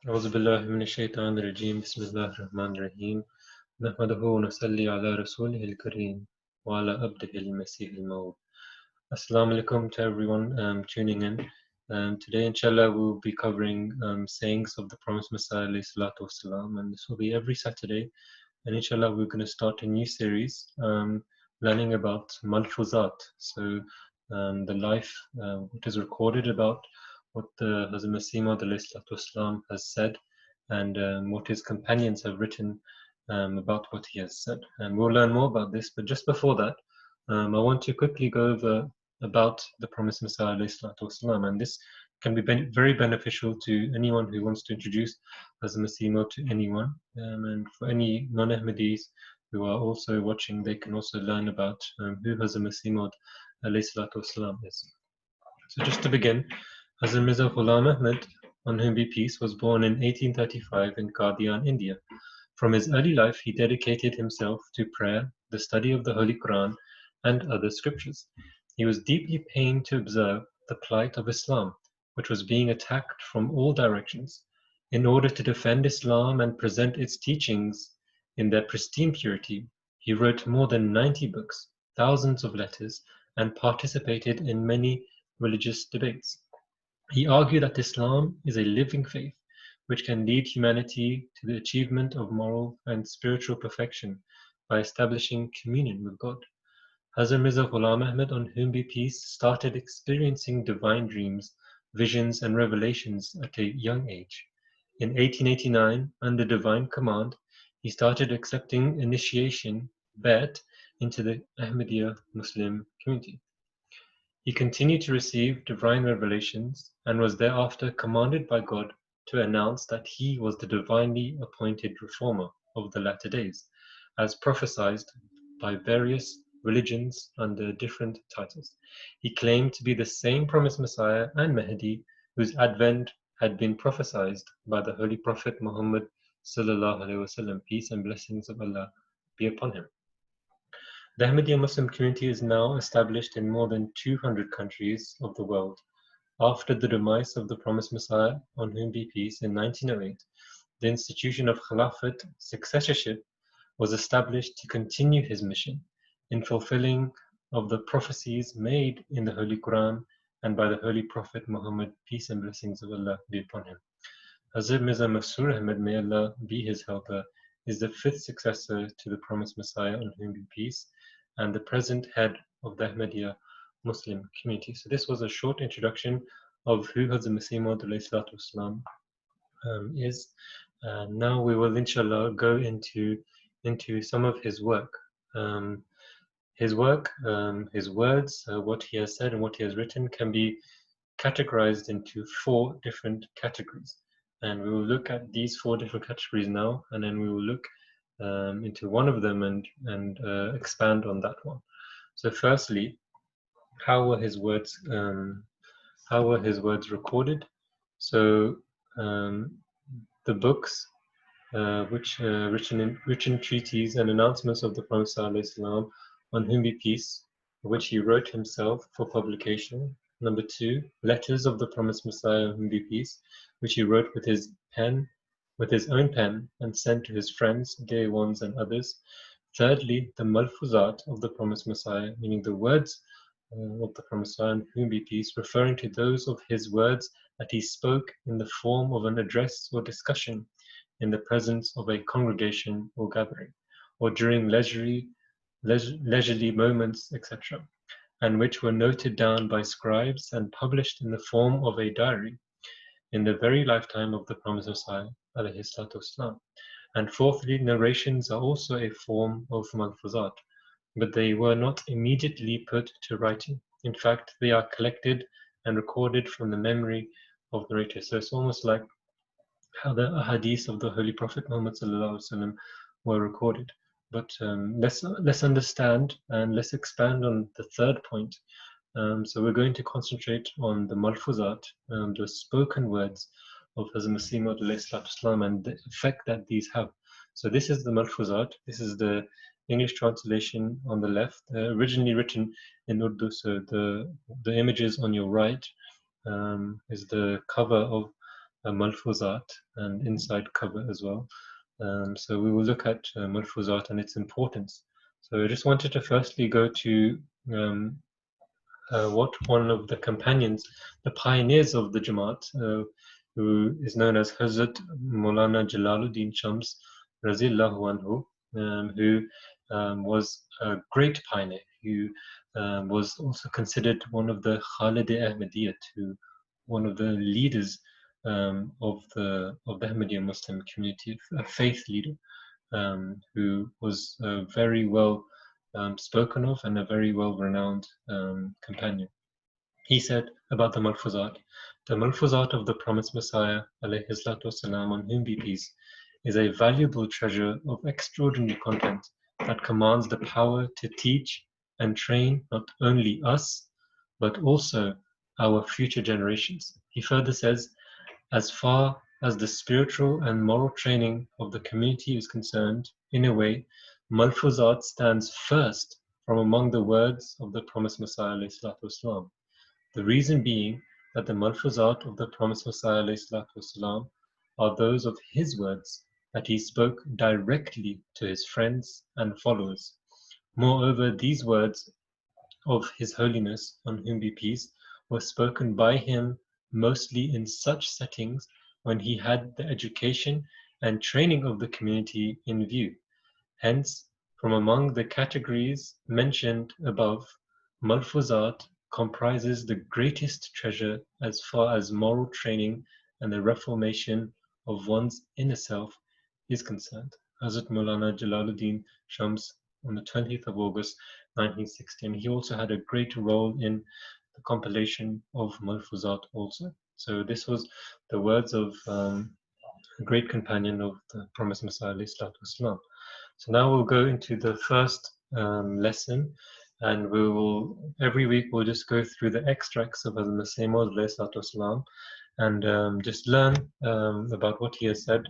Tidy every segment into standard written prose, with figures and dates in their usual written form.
أعوذ بالله من الشيطان الرجيم بسم الله الرحمن الرحيم نحمده ونصلي على رسوله الكريم وعلى عبده المسيح الموعود. Assalamu alaikum to everyone tuning in. Today, inshallah, we'll be covering sayings of the Promised Messiah, alayhi salatu wasalam, and this will be every Saturday. And inshallah, we're going to start a new series learning about Malfuzat. So, the life, what is recorded about what the Hazrat Masih Maud alayhi salatu wasalam has said, and what his companions have written about what he has said. And we'll learn more about this, but just before that, I want to quickly go over about the Promised Messiah والسلام, and this can be very beneficial to anyone who wants to introduce Hazrat Masih Maud to anyone, and for any non-Ahmadis who are also watching, they can also learn about who Hazrat Masih Maud والسلام, is. So just to begin, Hazrat Mirza Ghulam Ahmad, on whom be peace, was born in 1835 in Qadian, India. From his early life, he dedicated himself to prayer, the study of the Holy Quran, and other scriptures. He was deeply pained to observe the plight of Islam, which was being attacked from all directions. In order to defend Islam and present its teachings in their pristine purity, he wrote more than 90 books, thousands of letters, and participated in many religious debates. He argued that Islam is a living faith which can lead humanity to the achievement of moral and spiritual perfection by establishing communion with God. Hazrat Mirza Ghulam Ahmad, on whom be peace, started experiencing divine dreams, visions, and revelations at a young age. In 1889, under divine command, he started accepting initiation, Bai'at, into the Ahmadiyya Muslim community. He continued to receive divine revelations and was thereafter commanded by God to announce that he was the divinely appointed reformer of the latter days, as prophesied by various religions under different titles. He claimed to be the same promised Messiah and Mahdi whose advent had been prophesied by the Holy Prophet Muhammad sallallahu alaihi wasallam, peace and blessings of Allah be upon him. The Ahmadiyya Muslim community is now established in more than 200 countries of the world. After the demise of the Promised Messiah, on whom be peace, in 1908, the institution of Khilafat successorship was established to continue his mission in fulfilling of the prophecies made in the Holy Quran and by the Holy Prophet Muhammad, peace and blessings of Allah be upon him. Hazrat Mirza Masroor Ahmad, may Allah be his helper, is the fifth successor to the Promised Messiah, on whom be peace, and the present head of the Ahmadiyya Muslim community. So this was a short introduction of who Hazrat Masih Maud is. Now we will inshallah go into some of his work. His work, his words, what he has said and what he has written can be categorized into 4 different categories. And we will look at these 4 different categories now, and then we will look into one of them and expand on that one. So firstly, how were his words recorded? So the books which written treaties and announcements of the Prophet ﷺ, on whom be peace, which he wrote himself for publication. Number 2, letters of the Promised Messiah, on whom be peace, which he wrote with his own pen, and sent to his friends, dear ones, and others. Thirdly, the Malfuzat of the Promised Messiah, meaning the words of the Promised Messiah, on whom be peace, referring to those of his words that he spoke in the form of an address or discussion in the presence of a congregation or gathering, or during leisurely moments, etc., and which were noted down by scribes and published in the form of a diary in the very lifetime of the Promised Messiah, alayhi salatu wasalam. And fourthly, narrations are also a form of malfuzat, but they were not immediately put to writing. In fact, they are collected and recorded from the memory of the narrator. So it's almost like how the hadiths of the Holy Prophet Muhammad ﷺ were recorded. But let's understand and let's expand on the third point. So we're going to concentrate on the malfuzat, the spoken words of Hazrat Masih Maud and the effect that these have. So this is the malfuzat. This is the English translation on the left, originally written in Urdu. So the images on your right is the cover of Malfuzat and inside cover as well. So we will look at Malfuzat and its importance. So I just wanted to firstly go to what one of the companions, the pioneers of the Jamaat, who is known as Hazrat Maulana Jalaluddin Shams, Razillahu Anhu, who was a great pioneer, who was also considered one of the Khalid Ahmadiyyat, one of the leaders of the Ahmadiyya Muslim community, a faith leader, who was very well spoken of and a very well renowned companion. He said about the Malfuzat of the promised Messiah, alayhi salatu wasalam, on whom be peace, is a valuable treasure of extraordinary content that commands the power to teach and train not only us, but also our future generations. He further says, as far as the spiritual and moral training of the community is concerned, in a way, Malfuzat stands first from among the words of the promised Messiah, alayhi salatu wasalam. The reason being that the Malfuzat of the promised Messiah والسلام, are those of his words that he spoke directly to his friends and followers. Moreover, these words of His Holiness, on whom be peace, were spoken by him mostly in such settings when he had the education and training of the community in view. Hence, from among the categories mentioned above, Malfuzat comprises the greatest treasure as far as moral training and the reformation of one's inner self is concerned. Hazrat Maulana Jalaluddin Shams on the 20th of August 1916. He also had a great role in the compilation of Malfuzat also. So this was the words of a great companion of the promised Messiah, Islam. So now we'll go into the first lesson, and we will every week we'll just go through the extracts of Hazrat Masih Maud and just learn about what he has said,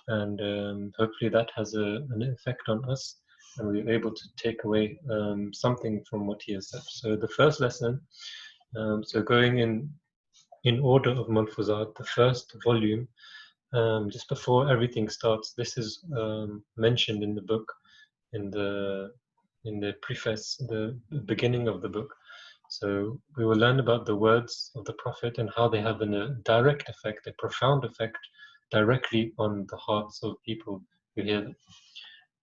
and hopefully that has an effect on us, and we're able to take away something from what he has said. So the first lesson, so going in order of Malfuzat, the first volume. Just before everything starts, this is mentioned in the book, in the preface, the beginning of the book. So we will learn about the words of the Prophet and how they have a direct effect, a profound effect, directly on the hearts of people who hear them.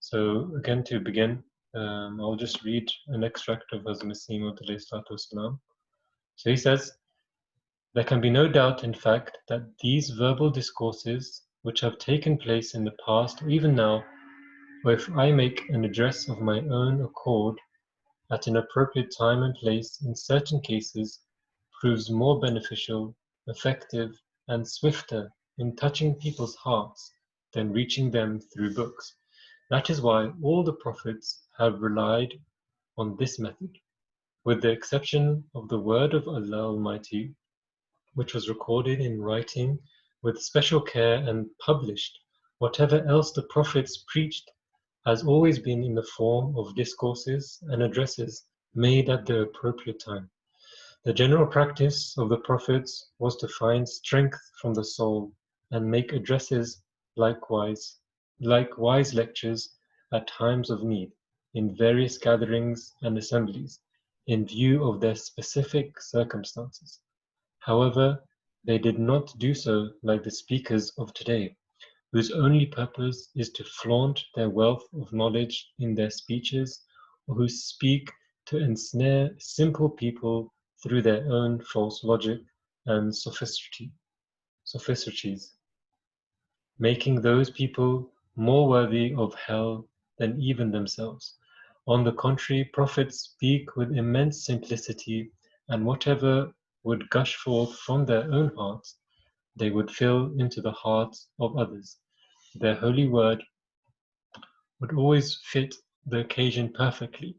So again, to begin, I'll just read an extract of Hazrat Masih Maud. So he says, there can be no doubt, in fact, that these verbal discourses, which have taken place in the past or even now, or if I make an address of my own accord at an appropriate time and place, in certain cases, proves more beneficial, effective, and swifter in touching people's hearts than reaching them through books. That is why all the prophets have relied on this method, with the exception of the word of Allah Almighty, which was recorded in writing with special care and published. Whatever else the prophets preached has always been in the form of discourses and addresses made at the appropriate time. The general practice of the prophets was to find strength from the soul and make addresses like wise lectures at times of need, in various gatherings and assemblies, in view of their specific circumstances. However, they did not do so like the speakers of today, whose only purpose is to flaunt their wealth of knowledge in their speeches, or who speak to ensnare simple people through their own false logic and sophisticies, making those people more worthy of hell than even themselves. On the contrary, prophets speak with immense simplicity, and whatever would gush forth from their own hearts, they would fill into the hearts of others. Their holy word would always fit the occasion perfectly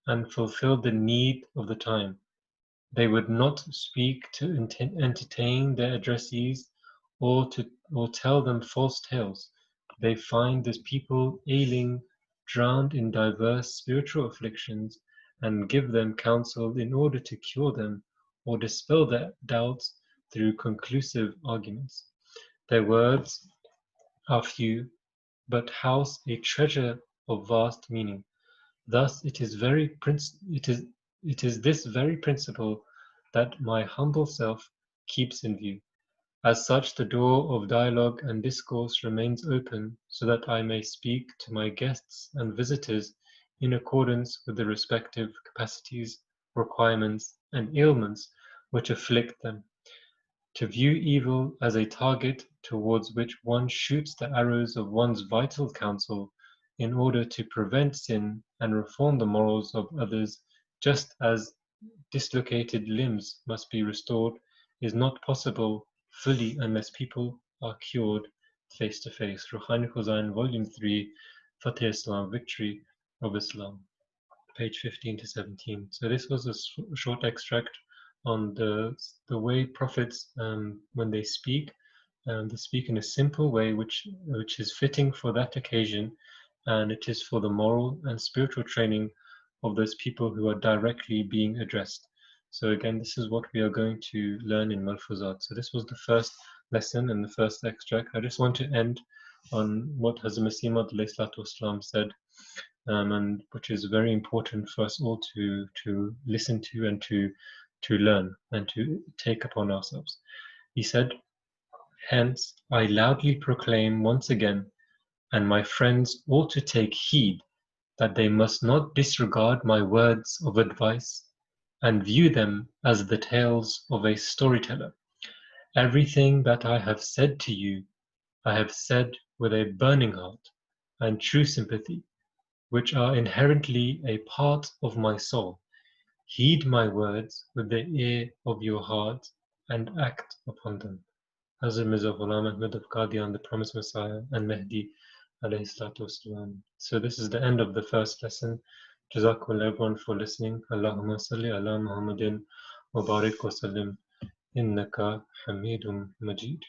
and fulfill the need of the time. They would not speak to entertain their addressees or tell them false tales. They find this people ailing, drowned in diverse spiritual afflictions, and give them counsel in order to cure them or dispel their doubts through conclusive arguments. Their words are few, but house a treasure of vast meaning. Thus it is this very principle that my humble self keeps in view. As such, the door of dialogue and discourse remains open, so that I may speak to my guests and visitors in accordance with the respective capacities, requirements, and ailments which afflict them. To view evil as a target towards which one shoots the arrows of one's vital counsel in order to prevent sin and reform the morals of others, just as dislocated limbs must be restored, is not possible fully unless people are cured face to face. Ruhani Khuzan, Volume 3, Fateh Islam, Victory of Islam, page 15 to 17. So this was a short extract on the way prophets, when they speak in a simple way which is fitting for that occasion, and it is for the moral and spiritual training of those people who are directly being addressed. So again, this is what we are going to learn in Malfuzat. So this was the first lesson and the first extract. I just want to end on what Hazrat Masih Maud said, and which is very important for us all to listen to and to learn and to take upon ourselves. He said, "Hence I loudly proclaim once again, and my friends ought to take heed, that they must not disregard my words of advice and view them as the tales of a storyteller. Everything that I have said to you, I have said with a burning heart and true sympathy, which are inherently a part of my soul. Heed my words with the ear of your heart and act upon them." Hazrat Mirza Ghulam Ahmad of Qadian, the Promised Messiah, and Mahdi alayhi salatu wasalam. So this is the end of the first lesson. Jazakumullah everyone for listening. Allahumma salli ala Muhammadin wa barik wa sallim. Innaka Hamidum Majid.